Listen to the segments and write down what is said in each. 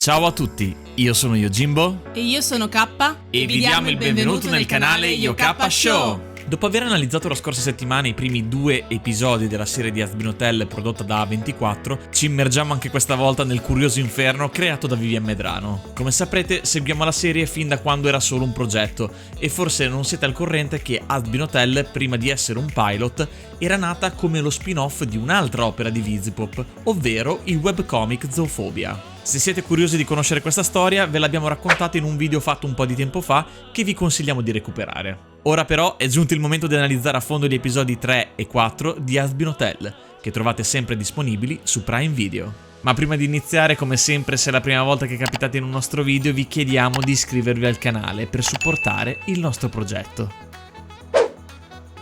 Ciao a tutti, io sono Yojimbo e io sono K e vi diamo il benvenuto nel canale YoK Show! Dopo aver analizzato la scorsa settimana i primi 2 episodi della serie di Hazbin Hotel prodotta da A24, ci immergiamo anche questa volta nel curioso inferno creato da Vivian Medrano. Come saprete, seguiamo la serie fin da quando era solo un progetto e forse non siete al corrente che Hazbin Hotel, prima di essere un pilot, era nata come lo spin-off di un'altra opera di Vizipop, ovvero il webcomic Zoofobia. Se siete curiosi di conoscere questa storia, ve l'abbiamo raccontata in un video fatto un po' di tempo fa che vi consigliamo di recuperare. Ora però è giunto il momento di analizzare a fondo gli episodi 3 e 4 di Hazbin Hotel, che trovate sempre disponibili su Prime Video. Ma prima di iniziare, come sempre, se è la prima volta che capitate in un nostro video, vi chiediamo di iscrivervi al canale per supportare il nostro progetto.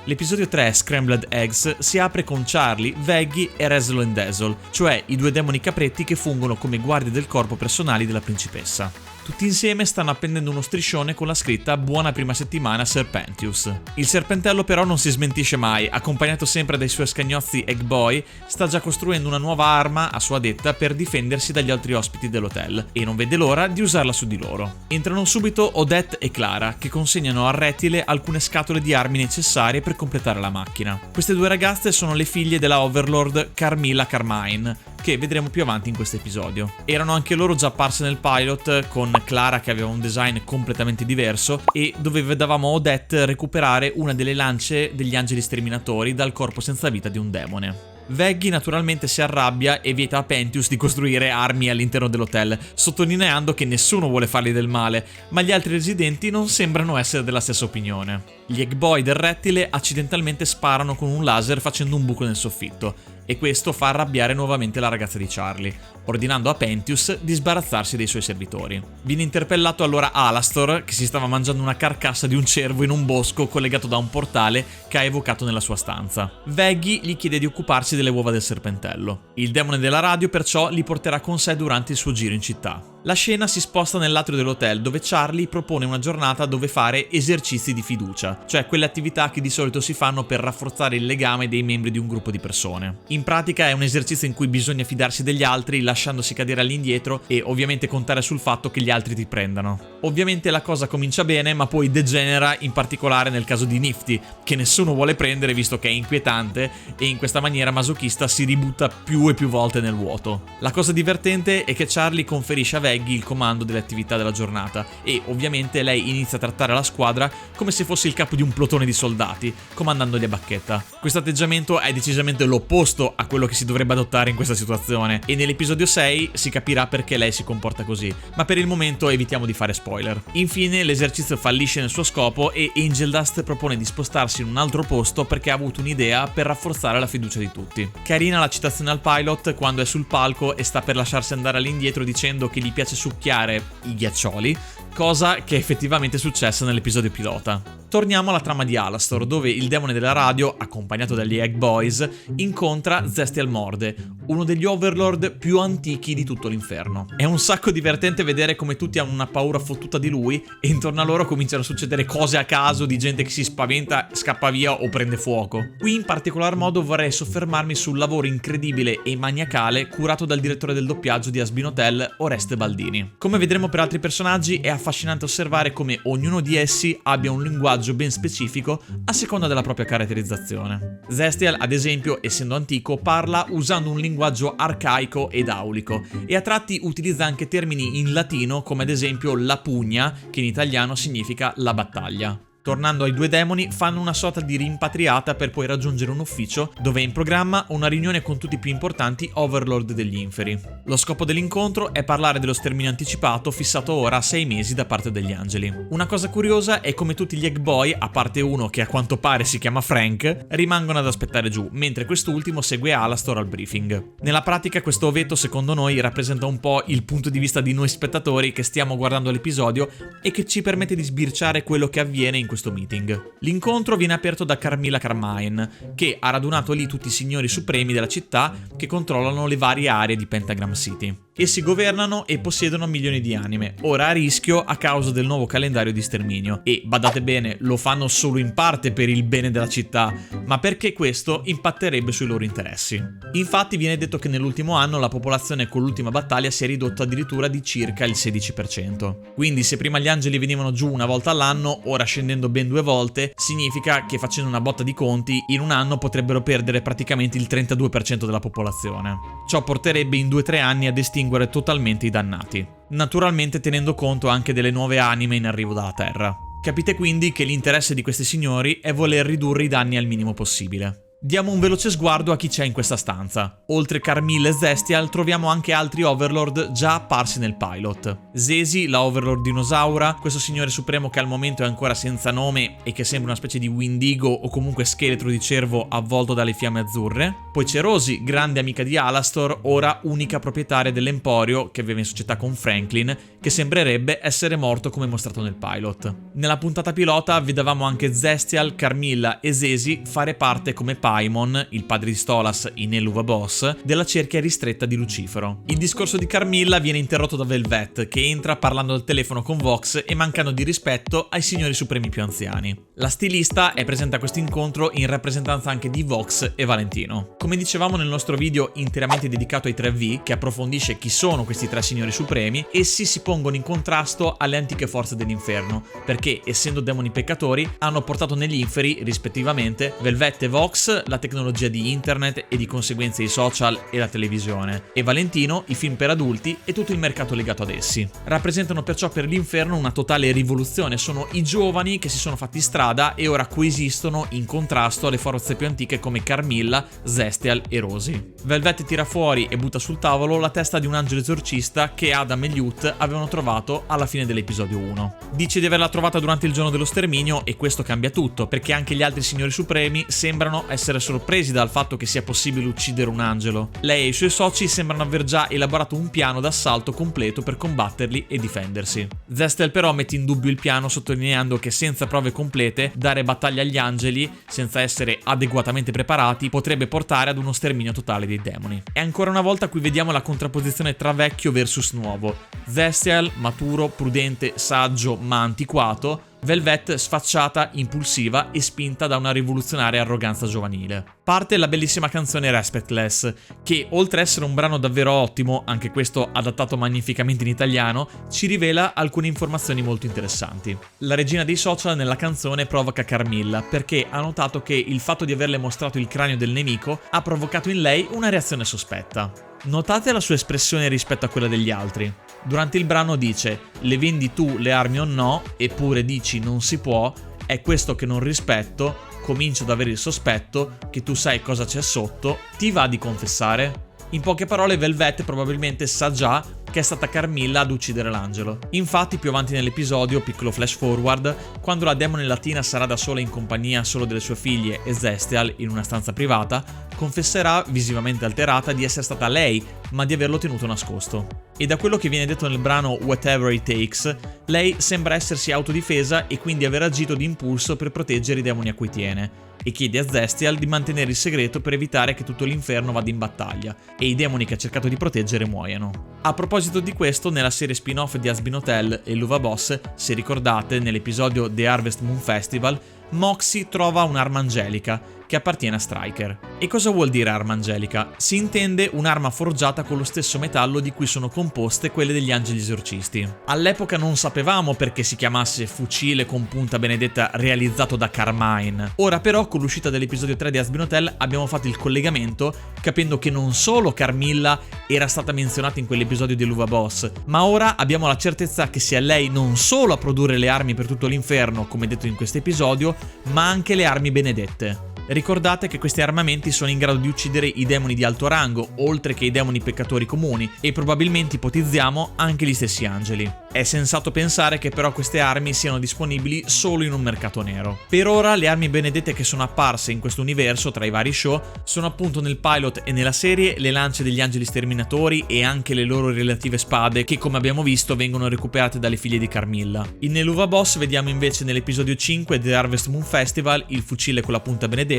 L'episodio 3, Scrambled Eggs, si apre con Charlie, Veggie e Razzle and Dazzle, cioè i due demoni capretti che fungono come guardie del corpo personali della principessa. Tutti insieme stanno appendendo uno striscione con la scritta "Buona prima settimana Serpentius". Il serpentello però non si smentisce mai, accompagnato sempre dai suoi scagnozzi Egg Boy, sta già costruendo una nuova arma, a sua detta, per difendersi dagli altri ospiti dell'hotel, e non vede l'ora di usarla su di loro. Entrano subito Odette e Clara, che consegnano al rettile alcune scatole di armi necessarie per completare la macchina. Queste due ragazze sono le figlie della Overlord Carmilla Carmine, che vedremo più avanti in questo episodio. Erano anche loro già apparse nel pilot, con Clara che aveva un design completamente diverso e dove vedevamo Odette recuperare una delle lance degli angeli sterminatori dal corpo senza vita di un demone. Veggie naturalmente si arrabbia e vieta a Pentius di costruire armi all'interno dell'hotel, sottolineando che nessuno vuole fargli del male, ma gli altri residenti non sembrano essere della stessa opinione. Gli Egg Boy del rettile accidentalmente sparano con un laser facendo un buco nel soffitto, e questo fa arrabbiare nuovamente la ragazza di Charlie, ordinando a Pentius di sbarazzarsi dei suoi servitori. Viene interpellato allora Alastor, che si stava mangiando una carcassa di un cervo in un bosco collegato da un portale che ha evocato nella sua stanza. Veggie gli chiede di occuparsi delle uova del serpentello. Il demone della radio perciò li porterà con sé durante il suo giro in città. La scena si sposta nell'atrio dell'hotel, dove Charlie propone una giornata dove fare esercizi di fiducia, cioè quelle attività che di solito si fanno per rafforzare il legame dei membri di un gruppo di persone. In pratica è un esercizio in cui bisogna fidarsi degli altri lasciandosi cadere all'indietro e ovviamente contare sul fatto che gli altri ti prendano. Ovviamente la cosa comincia bene, ma poi degenera, in particolare nel caso di Nifty, che nessuno vuole prendere visto che è inquietante e in questa maniera masochista si ributta più e più volte nel vuoto. La cosa divertente è che Charlie conferisce a Veggie il comando delle attività della giornata e ovviamente lei inizia a trattare la squadra come se fosse il capo di un plotone di soldati, comandandoli a bacchetta. Questo atteggiamento è decisamente l'opposto a quello che si dovrebbe adottare in questa situazione e nell'episodio 6 si capirà perché lei si comporta così, ma per il momento evitiamo di fare spoiler. Infine l'esercizio fallisce nel suo scopo e Angel Dust propone di spostarsi in un altro posto perché ha avuto un'idea per rafforzare la fiducia di tutti. Carina la citazione al pilot quando è sul palco e sta per lasciarsi andare all'indietro dicendo che gli piace succhiare i ghiaccioli, cosa che è effettivamente successa nell'episodio pilota. Torniamo alla trama di Alastor, dove il demone della radio, accompagnato dagli Egg Boys, incontra Zestial Morde, uno degli Overlord più antichi di tutto l'inferno. È un sacco divertente vedere come tutti hanno una paura fottuta di lui e intorno a loro cominciano a succedere cose a caso di gente che si spaventa, scappa via o prende fuoco. Qui in particolar modo vorrei soffermarmi sul lavoro incredibile e maniacale curato dal direttore del doppiaggio di Hazbin Hotel, Oreste Baldini. Come vedremo per altri personaggi, è affascinante osservare come ognuno di essi abbia un linguaggio ben specifico a seconda della propria caratterizzazione. Zestial, ad esempio, essendo antico, parla usando un linguaggio arcaico ed aulico e a tratti utilizza anche termini in latino come ad esempio la pugna, che in italiano significa la battaglia. Tornando ai due demoni, fanno una sorta di rimpatriata per poi raggiungere un ufficio dove è in programma una riunione con tutti i più importanti Overlord degli Inferi. Lo scopo dell'incontro è parlare dello sterminio anticipato fissato ora a 6 mesi da parte degli angeli. Una cosa curiosa è come tutti gli Egg Boy, a parte uno che a quanto pare si chiama Frank, rimangono ad aspettare giù, mentre quest'ultimo segue Alastor al briefing. Nella pratica questo ovetto secondo noi rappresenta un po' il punto di vista di noi spettatori che stiamo guardando l'episodio e che ci permette di sbirciare quello che avviene in questo meeting. L'incontro viene aperto da Carmilla Carmine, che ha radunato lì tutti i signori supremi della città che controllano le varie aree di Pentagram City. Essi governano e possiedono milioni di anime, ora a rischio a causa del nuovo calendario di sterminio. E, badate bene, lo fanno solo in parte per il bene della città, ma perché questo impatterebbe sui loro interessi. Infatti viene detto che nell'ultimo anno la popolazione con l'ultima battaglia si è ridotta addirittura di circa il 16%. Quindi se prima gli angeli venivano giù una volta all'anno, ora scendendo ben 2 volte, significa che facendo una botta di conti, in un anno potrebbero perdere praticamente il 32% della popolazione. Ciò porterebbe in 2-3 anni ad estinguere totalmente i dannati. Naturalmente tenendo conto anche delle nuove anime in arrivo dalla Terra. Capite quindi che l'interesse di questi signori è voler ridurre i danni al minimo possibile. Diamo un veloce sguardo a chi c'è in questa stanza. Oltre Carmilla e Zestial troviamo anche altri Overlord già apparsi nel pilot. Zesi, la Overlord dinosaura, questo signore supremo che al momento è ancora senza nome e che sembra una specie di Windigo o comunque scheletro di cervo avvolto dalle fiamme azzurre. Poi c'è Rosie, grande amica di Alastor, ora unica proprietaria dell'Emporio che vive in società con Franklin, che sembrerebbe essere morto come mostrato nel pilot. Nella puntata pilota vedevamo anche Zestial, Carmilla e Zesi fare parte come Paimon, il padre di Stolas in Eluva Boss, della cerchia ristretta di Lucifero. Il discorso di Carmilla viene interrotto da Velvet, che entra parlando al telefono con Vox e mancando di rispetto ai signori supremi più anziani. La stilista è presente a questo incontro in rappresentanza anche di Vox e Valentino. Come dicevamo nel nostro video interamente dedicato ai 3V, che approfondisce chi sono questi 3 signori supremi, essi si pongono in contrasto alle antiche forze dell'inferno, perché essendo demoni peccatori hanno portato negli inferi, rispettivamente, Velvet e Vox la tecnologia di internet e di conseguenza i social e la televisione, e Valentino i film per adulti e tutto il mercato legato ad essi. Rappresentano perciò per l'inferno una totale rivoluzione, sono i giovani che si sono fatti strada e ora coesistono in contrasto alle forze più antiche come Carmilla, Zestial e Rosie. Velvet tira fuori e butta sul tavolo la testa di un angelo esorcista che Adam e Lute avevano trovato alla fine dell'episodio 1. Dice di averla trovata durante il giorno dello sterminio e questo cambia tutto, perché anche gli altri signori supremi sembrano essere sorpresi dal fatto che sia possibile uccidere un angelo. Lei e i suoi soci sembrano aver già elaborato un piano d'assalto completo per combatterli e difendersi. Zestial però mette in dubbio il piano, sottolineando che senza prove complete dare battaglia agli angeli senza essere adeguatamente preparati potrebbe portare ad uno sterminio totale dei demoni. E ancora una volta qui vediamo la contrapposizione tra vecchio versus nuovo. Zestial, maturo, prudente, saggio ma antiquato. Velvet sfacciata, impulsiva e spinta da una rivoluzionaria arroganza giovanile. Parte la bellissima canzone Respectless, che oltre a essere un brano davvero ottimo, anche questo adattato magnificamente in italiano, ci rivela alcune informazioni molto interessanti. La regina dei social nella canzone provoca Carmilla, perché ha notato che il fatto di averle mostrato il cranio del nemico ha provocato in lei una reazione sospetta. Notate la sua espressione rispetto a quella degli altri. Durante il brano dice: le vendi tu le armi o no, eppure dici non si può, è questo che non rispetto, comincio ad avere il sospetto che tu sai cosa c'è sotto, ti va di confessare? In poche parole Velvet probabilmente sa già che è stata Carmilla ad uccidere l'angelo. Infatti più avanti nell'episodio, piccolo flash forward, quando la demone latina sarà da sola in compagnia solo delle sue figlie e Zestial in una stanza privata, confesserà, visivamente alterata, di essere stata lei, ma di averlo tenuto nascosto. E da quello che viene detto nel brano Whatever It Takes, lei sembra essersi autodifesa e quindi aver agito di impulso per proteggere i demoni a cui tiene, e chiede a Zestial di mantenere il segreto per evitare che tutto l'inferno vada in battaglia e i demoni che ha cercato di proteggere muoiano. A proposito di questo, nella serie spin-off di Hazbin Hotel e Luva Boss, se ricordate, nell'episodio The Harvest Moon Festival, Moxie trova un'arma angelica che appartiene a Striker. E cosa vuol dire arma angelica? Si intende un'arma forgiata con lo stesso metallo di cui sono composte quelle degli angeli esorcisti. All'epoca non sapevamo perché si chiamasse fucile con punta benedetta realizzato da Carmine. Ora però con l'uscita dell'episodio 3 di Hazbin Hotel abbiamo fatto il collegamento, capendo che non solo Carmilla era stata menzionata in quell'episodio di Luva Boss, ma ora abbiamo la certezza che sia lei non solo a produrre le armi per tutto l'inferno, come detto in questo episodio, ma anche le armi benedette. Ricordate che questi armamenti sono in grado di uccidere i demoni di alto rango, oltre che i demoni peccatori comuni, e probabilmente ipotizziamo anche gli stessi angeli. È sensato pensare che però queste armi siano disponibili solo in un mercato nero. Per ora le armi benedette che sono apparse in questo universo tra i vari show sono appunto nel pilot e nella serie le lance degli angeli sterminatori e anche le loro relative spade che, come abbiamo visto, vengono recuperate dalle figlie di Carmilla. In Eluva Boss vediamo invece nell'episodio 5 The Harvest Moon Festival il fucile con la punta benedetta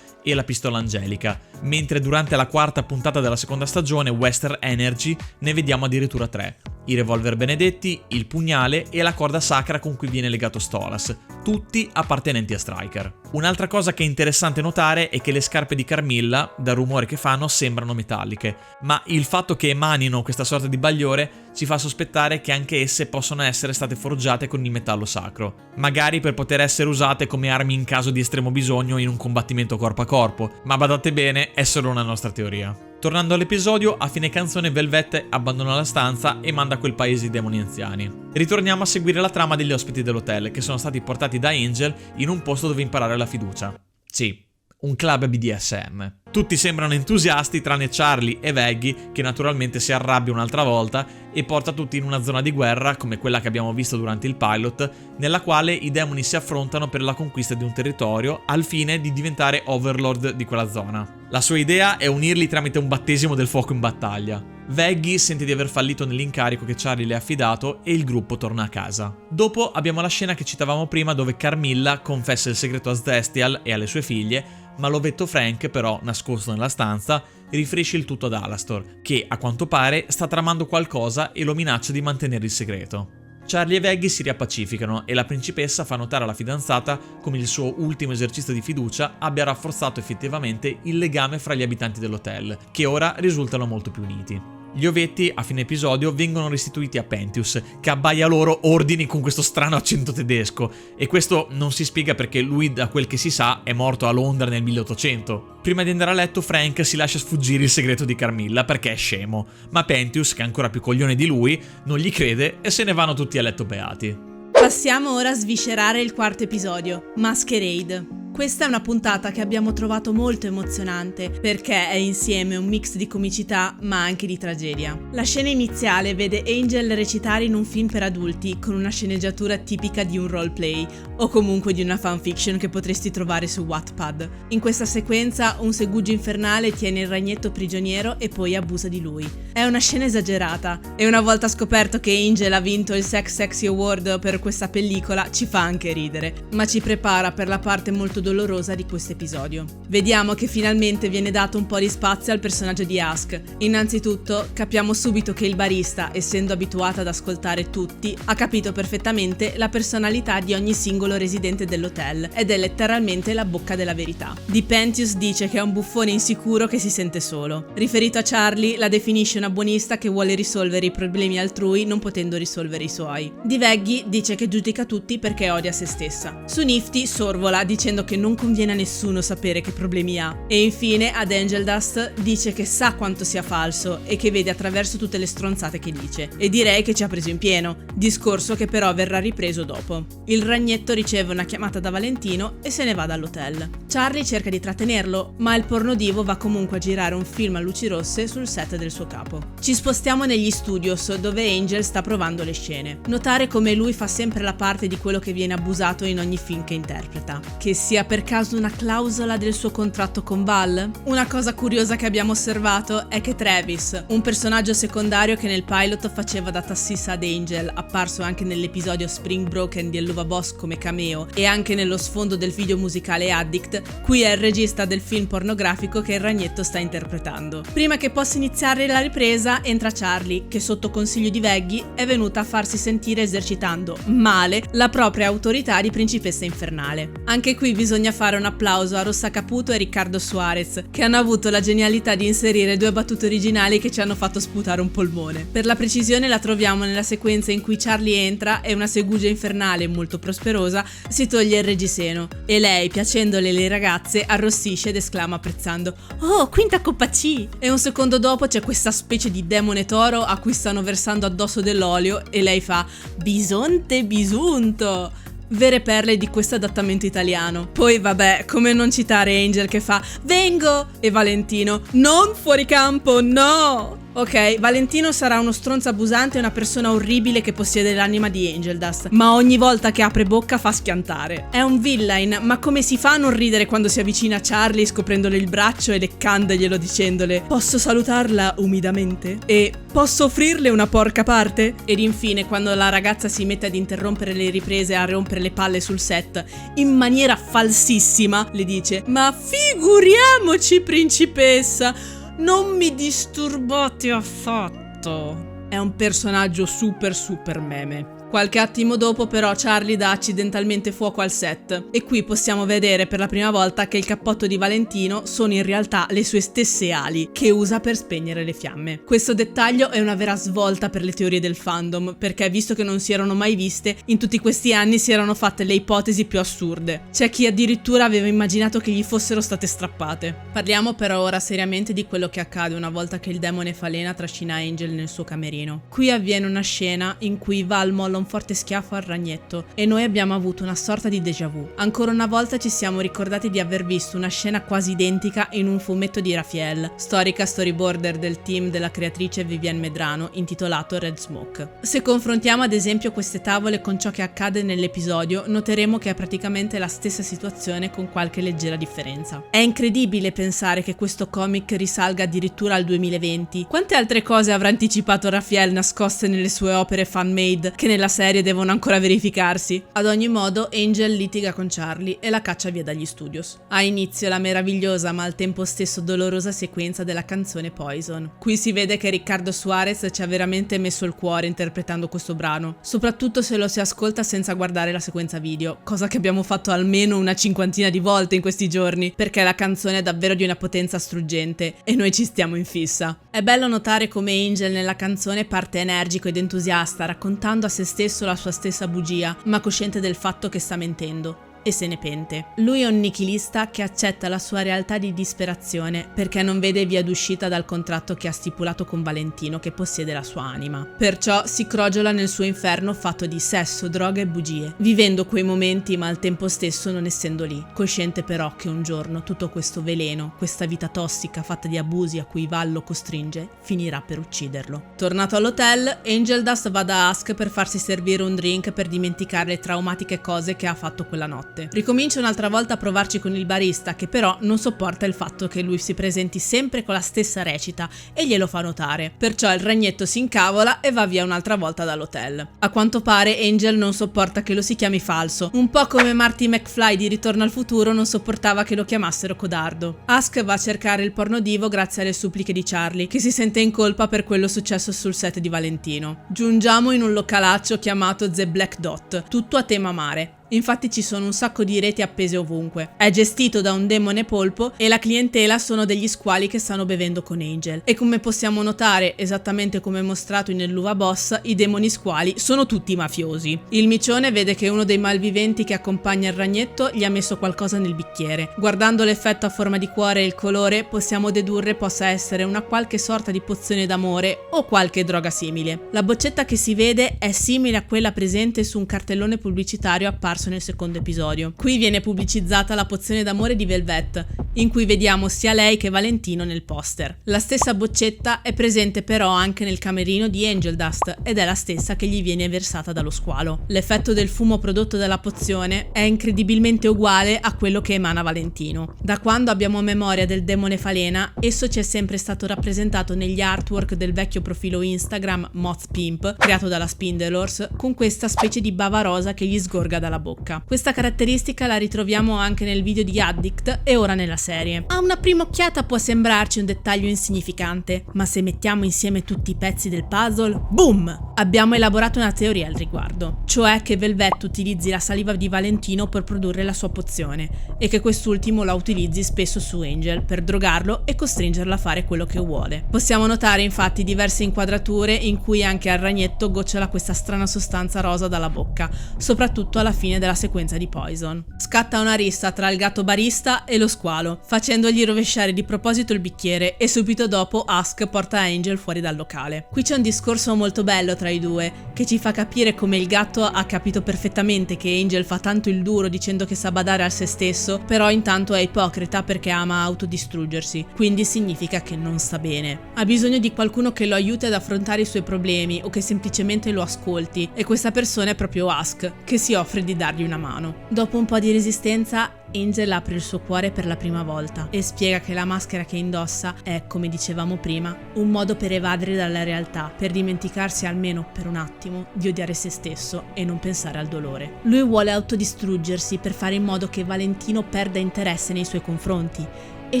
e la pistola angelica, mentre durante la quarta puntata della seconda stagione, Western Energy, ne vediamo addirittura 3. I revolver benedetti, il pugnale e la corda sacra con cui viene legato Stolas, tutti appartenenti a Stryker. Un'altra cosa che è interessante notare è che le scarpe di Carmilla, dal rumore che fanno, sembrano metalliche, ma il fatto che emanino questa sorta di bagliore ci fa sospettare che anche esse possono essere state forgiate con il metallo sacro, magari per poter essere usate come armi in caso di estremo bisogno in un combattimento corpo a corpo, ma badate bene, è solo una nostra teoria. Tornando all'episodio, a fine canzone Velvet abbandona la stanza e manda a quel paese i demoni anziani. Ritorniamo a seguire la trama degli ospiti dell'hotel che sono stati portati da Angel in un posto dove imparare la fiducia. Sì, un club BDSM. Tutti sembrano entusiasti tranne Charlie e Veggie, che naturalmente si arrabbia un'altra volta e porta tutti in una zona di guerra come quella che abbiamo visto durante il pilot, nella quale i demoni si affrontano per la conquista di un territorio al fine di diventare overlord di quella zona. La sua idea è unirli tramite un battesimo del fuoco in battaglia. Veggie sente di aver fallito nell'incarico che Charlie le ha affidato e il gruppo torna a casa. Dopo abbiamo la scena che citavamo prima dove Carmilla confessa il segreto a Celestial e alle sue figlie, ma l'ovetto Frank, però nascosto nella stanza, riferisce il tutto ad Alastor, che a quanto pare sta tramando qualcosa e lo minaccia di mantenere il segreto. Charlie e Veggie si riappacificano e la principessa fa notare alla fidanzata come il suo ultimo esercizio di fiducia abbia rafforzato effettivamente il legame fra gli abitanti dell'hotel, che ora risultano molto più uniti. Gli ovetti a fine episodio vengono restituiti a Pentius, che abbaia loro ordini con questo strano accento tedesco, e questo non si spiega perché lui, da quel che si sa, è morto a Londra nel 1800. Prima di andare a letto Frank si lascia sfuggire il segreto di Carmilla perché è scemo, ma Pentius, che è ancora più coglione di lui, non gli crede e se ne vanno tutti a letto beati. Passiamo ora a sviscerare il quarto episodio, Masquerade. Questa è una puntata che abbiamo trovato molto emozionante perché è insieme un mix di comicità ma anche di tragedia. La scena iniziale vede Angel recitare in un film per adulti con una sceneggiatura tipica di un roleplay o comunque di una fanfiction che potresti trovare su Wattpad. In questa sequenza un segugio infernale tiene il ragnetto prigioniero e poi abusa di lui. È una scena esagerata e una volta scoperto che Angel ha vinto il Sex Sexy Award per questa pellicola ci fa anche ridere, ma ci prepara per la parte molto dolorosa di questo episodio. Vediamo che finalmente viene dato un po' di spazio al personaggio di Ask. Innanzitutto capiamo subito che il barista, essendo abituato ad ascoltare tutti, ha capito perfettamente la personalità di ogni singolo residente dell'hotel ed è letteralmente la bocca della verità. Di Pentius dice che è un buffone insicuro che si sente solo. Riferito a Charlie, la definisce una buonista che vuole risolvere i problemi altrui non potendo risolvere i suoi. Di Veggie dice che giudica tutti perché odia se stessa. Su Nifty sorvola dicendo che non conviene a nessuno sapere che problemi ha. E infine ad Angel Dust dice che sa quanto sia falso e che vede attraverso tutte le stronzate che dice. E direi che ci ha preso in pieno, discorso che però verrà ripreso dopo. Il ragnetto riceve una chiamata da Valentino e se ne va dall'hotel. Charlie cerca di trattenerlo, ma il pornodivo va comunque a girare un film a luci rosse sul set del suo capo. Ci spostiamo negli studios dove Angel sta provando le scene. Notare come lui fa sempre la parte di quello che viene abusato in ogni film che interpreta. Che sia per caso una clausola del suo contratto con Val? Una cosa curiosa che abbiamo osservato è che Travis, un personaggio secondario che nel pilot faceva da tassista ad Angel, apparso anche nell'episodio Spring Broken di Helluva Boss come cameo e anche nello sfondo del video musicale Addict, qui è il regista del film pornografico che il ragnetto sta interpretando. Prima che possa iniziare la ripresa entra Charlie, che sotto consiglio di Veggie è venuta a farsi sentire esercitando male la propria autorità di principessa infernale. Anche qui bisogna fare un applauso a Rossa Caputo e Riccardo Suarez, che hanno avuto la genialità di inserire due battute originali che ci hanno fatto sputare un polmone. Per la precisione la troviamo nella sequenza in cui Charlie entra e una segugia infernale molto prosperosa si toglie il reggiseno e lei, piacendole le ragazze, arrossisce ed esclama apprezzando «Oh, quinta coppa C!» E un secondo dopo c'è questa specie di demone toro a cui stanno versando addosso dell'olio e lei fa «Bisonte bisunto!» Vere perle di questo adattamento italiano. Poi vabbè, come non citare Angel che fa «Vengo!» e Valentino «Non fuori campo, no!» Ok, Valentino sarà uno stronzo abusante e una persona orribile che possiede l'anima di Angel Dust, ma ogni volta che apre bocca fa schiantare. È un villain, ma come si fa a non ridere quando si avvicina a Charlie scoprendole il braccio e leccandoglielo dicendole "Posso salutarla umidamente?" e "Posso offrirle una porca parte?" Ed infine quando la ragazza si mette ad interrompere le riprese e a rompere le palle sul set, in maniera falsissima le dice "Ma figuriamoci, principessa! Non mi disturbate affatto." È un personaggio super meme. Qualche attimo dopo però Charlie dà accidentalmente fuoco al set e qui possiamo vedere per la prima volta che il cappotto di Valentino sono in realtà le sue stesse ali che usa per spegnere le fiamme. Questo dettaglio è una vera svolta per le teorie del fandom, perché visto che non si erano mai viste, in tutti questi anni si erano fatte le ipotesi più assurde. C'è chi addirittura aveva immaginato che gli fossero state strappate. Parliamo però ora seriamente di quello che accade una volta che il demone falena trascina Angel nel suo camerino. Qui avviene una scena in cui Val molla un forte schiaffo al ragnetto e noi abbiamo avuto una sorta di déjà vu. Ancora una volta ci siamo ricordati di aver visto una scena quasi identica in un fumetto di Raphael, storica storyboarder del team della creatrice Vivienne Medrano, intitolato Red Smoke. Se confrontiamo ad esempio queste tavole con ciò che accade nell'episodio, noteremo che è praticamente la stessa situazione con qualche leggera differenza. È incredibile pensare che questo comic risalga addirittura al 2020. Quante altre cose avrà anticipato Raphael nascoste nelle sue opere fan-made che nella serie devono ancora verificarsi? Ad ogni modo, Angel litiga con Charlie e la caccia via dagli studios. Ha inizio la meravigliosa ma al tempo stesso dolorosa sequenza della canzone Poison. Qui si vede che Riccardo Suarez ci ha veramente messo il cuore interpretando questo brano, soprattutto se lo si ascolta senza guardare la sequenza video, cosa che abbiamo fatto almeno una 50 di volte in questi giorni, perché la canzone è davvero di una potenza struggente e noi ci stiamo in fissa. È bello notare come Angel nella canzone parte energico ed entusiasta, raccontando a se stesso la sua stessa bugia, ma cosciente del fatto che sta mentendo. E se ne pente. Lui è un nichilista che accetta la sua realtà di disperazione perché non vede via d'uscita dal contratto che ha stipulato con Valentino che possiede la sua anima. Perciò si crogiola nel suo inferno fatto di sesso, droga e bugie, vivendo quei momenti ma al tempo stesso non essendo lì, cosciente però che un giorno tutto questo veleno, questa vita tossica fatta di abusi a cui Val lo costringe, finirà per ucciderlo. Tornato all'hotel, Angel Dust va da Ask per farsi servire un drink per dimenticare le traumatiche cose che ha fatto quella notte. Ricomincia un'altra volta a provarci con il barista che però non sopporta il fatto che lui si presenti sempre con la stessa recita e glielo fa notare. Perciò il ragnetto si incavola e va via un'altra volta dall'hotel. A quanto pare Angel non sopporta che lo si chiami falso, un po' come Marty McFly di Ritorno al futuro non sopportava che lo chiamassero codardo. Ask va a cercare il pornodivo grazie alle suppliche di Charlie, che si sente in colpa per quello successo sul set di Valentino. Giungiamo in un localaccio chiamato The Black Dot, tutto a tema mare. Infatti ci sono un sacco di reti appese ovunque. È gestito da un demone polpo e la clientela sono degli squali che stanno bevendo con Angel. E come possiamo notare, esattamente come mostrato nell'uva boss, i demoni squali sono tutti mafiosi. Il micione vede che uno dei malviventi che accompagna il ragnetto gli ha messo qualcosa nel bicchiere. Guardando l'effetto a forma di cuore e il colore, possiamo dedurre possa essere una qualche sorta di pozione d'amore o qualche droga simile. La boccetta che si vede è simile a quella presente su un cartellone pubblicitario apparso nel secondo episodio. Qui viene pubblicizzata la pozione d'amore di Velvet, in cui vediamo sia lei che Valentino nel poster. La stessa boccetta è presente però anche nel camerino di Angel Dust ed è la stessa che gli viene versata dallo squalo. L'effetto del fumo prodotto dalla pozione è incredibilmente uguale a quello che emana Valentino. Da quando abbiamo memoria del demone falena, esso ci è sempre stato rappresentato negli artwork del vecchio profilo Instagram Moth Pimp, creato dalla Spindlehorse, con questa specie di bava rosa che gli sgorga dalla bocca. Questa caratteristica la ritroviamo anche nel video di Addict e ora nella serie. A una prima occhiata può sembrarci un dettaglio insignificante, ma se mettiamo insieme tutti i pezzi del puzzle, boom! Abbiamo elaborato una teoria al riguardo, cioè che Velvet utilizzi la saliva di Valentino per produrre la sua pozione e che quest'ultimo la utilizzi spesso su Angel per drogarlo e costringerlo a fare quello che vuole. Possiamo notare infatti diverse inquadrature in cui anche al ragnetto gocciola questa strana sostanza rosa dalla bocca, soprattutto alla fine della sequenza di Poison. Scatta una rissa tra il gatto barista e lo squalo. tavolo, facendogli rovesciare di proposito il bicchiere e subito dopo Ask porta Angel fuori dal locale. Qui c'è un discorso molto bello tra i due, che ci fa capire come il gatto ha capito perfettamente che Angel fa tanto il duro dicendo che sa badare a se stesso, però intanto è ipocrita perché ama autodistruggersi, quindi significa che non sta bene. Ha bisogno di qualcuno che lo aiuti ad affrontare i suoi problemi o che semplicemente lo ascolti, e questa persona è proprio Ask, che si offre di dargli una mano. Dopo un po' di resistenza, Angel apre il suo cuore per la prima volta e spiega che la maschera che indossa è, come dicevamo prima, un modo per evadere dalla realtà, per dimenticarsi almeno per un attimo di odiare se stesso e non pensare al dolore. Lui vuole autodistruggersi per fare in modo che Valentino perda interesse nei suoi confronti e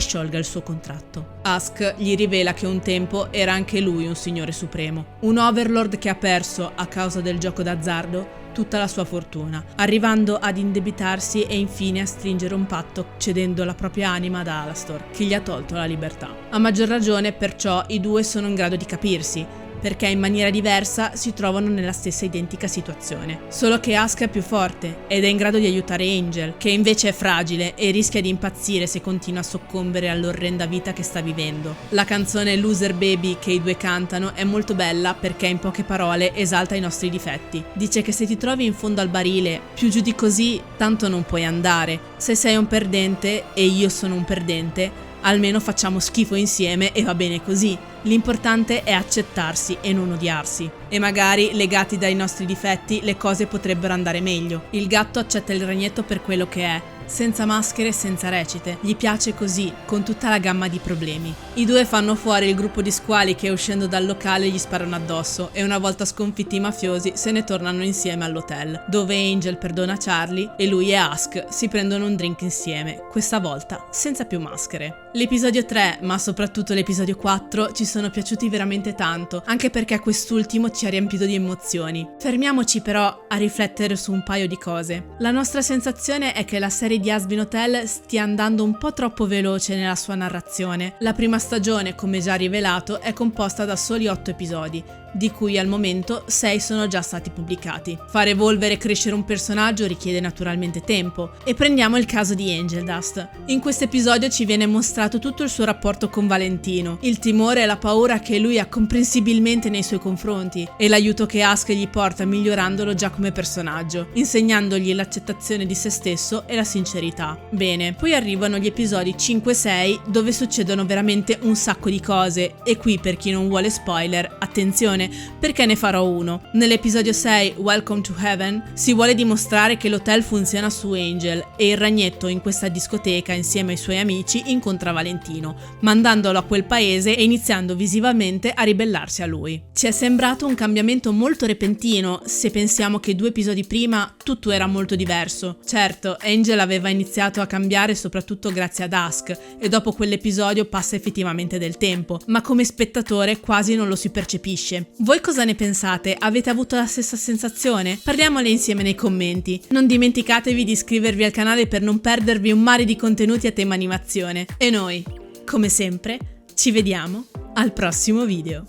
sciolga il suo contratto. Ask gli rivela che un tempo era anche lui un signore supremo, un overlord che ha perso, a causa del gioco d'azzardo, tutta la sua fortuna, arrivando ad indebitarsi e infine a stringere un patto cedendo la propria anima ad Alastor, che gli ha tolto la libertà. A maggior ragione, perciò, i due sono in grado di capirsi, perché in maniera diversa si trovano nella stessa identica situazione. Solo che Ask è più forte ed è in grado di aiutare Angel, che invece è fragile e rischia di impazzire se continua a soccombere all'orrenda vita che sta vivendo. La canzone Loser Baby che i due cantano è molto bella perché in poche parole esalta i nostri difetti. Dice che se ti trovi in fondo al barile, più giù di così, tanto non puoi andare. Se sei un perdente e io sono un perdente, almeno facciamo schifo insieme e va bene così. L'importante è accettarsi e non odiarsi. E magari, legati dai nostri difetti, le cose potrebbero andare meglio. Il gatto accetta il ragnetto per quello che è, senza maschere e senza recite. Gli piace così, con tutta la gamma di problemi. I due fanno fuori il gruppo di squali che uscendo dal locale gli sparano addosso e una volta sconfitti i mafiosi se ne tornano insieme all'hotel, dove Angel perdona Charlie e lui e Ask si prendono un drink insieme, questa volta senza più maschere. L'episodio 3, ma soprattutto l'episodio 4, ci sono piaciuti veramente tanto, anche perché quest'ultimo ci ha riempito di emozioni. Fermiamoci però a riflettere su un paio di cose. La nostra sensazione è che la serie di Hazbin Hotel stia andando un po' troppo veloce nella sua narrazione. La prima stagione, come già rivelato, è composta da soli 8 episodi, di cui al momento 6 sono già stati pubblicati. Far evolvere e crescere un personaggio richiede naturalmente tempo, e prendiamo il caso di Angel Dust. In questo episodio ci viene mostrato tutto il suo rapporto con Valentino, il timore e la paura che lui ha comprensibilmente nei suoi confronti, e l'aiuto che Ask gli porta migliorandolo già come personaggio, insegnandogli l'accettazione di se stesso e la sincerità. Bene, poi arrivano gli episodi 5 e 6 dove succedono veramente un sacco di cose, e qui per chi non vuole spoiler, attenzione, perché ne farò uno. Nell'episodio 6, Welcome to Heaven, si vuole dimostrare che l'hotel funziona su Angel e il ragnetto in questa discoteca insieme ai suoi amici incontra Valentino, mandandolo a quel paese e iniziando visivamente a ribellarsi a lui. Ci è sembrato un cambiamento molto repentino se pensiamo che 2 episodi prima tutto era molto diverso. Certo, Angel aveva iniziato a cambiare soprattutto grazie ad Ask e dopo quell'episodio passa effettivamente del tempo, ma come spettatore quasi non lo si percepisce. Voi cosa ne pensate? Avete avuto la stessa sensazione? Parliamole insieme nei commenti. Non dimenticatevi di iscrivervi al canale per non perdervi un mare di contenuti a tema animazione. E noi, come sempre, ci vediamo al prossimo video.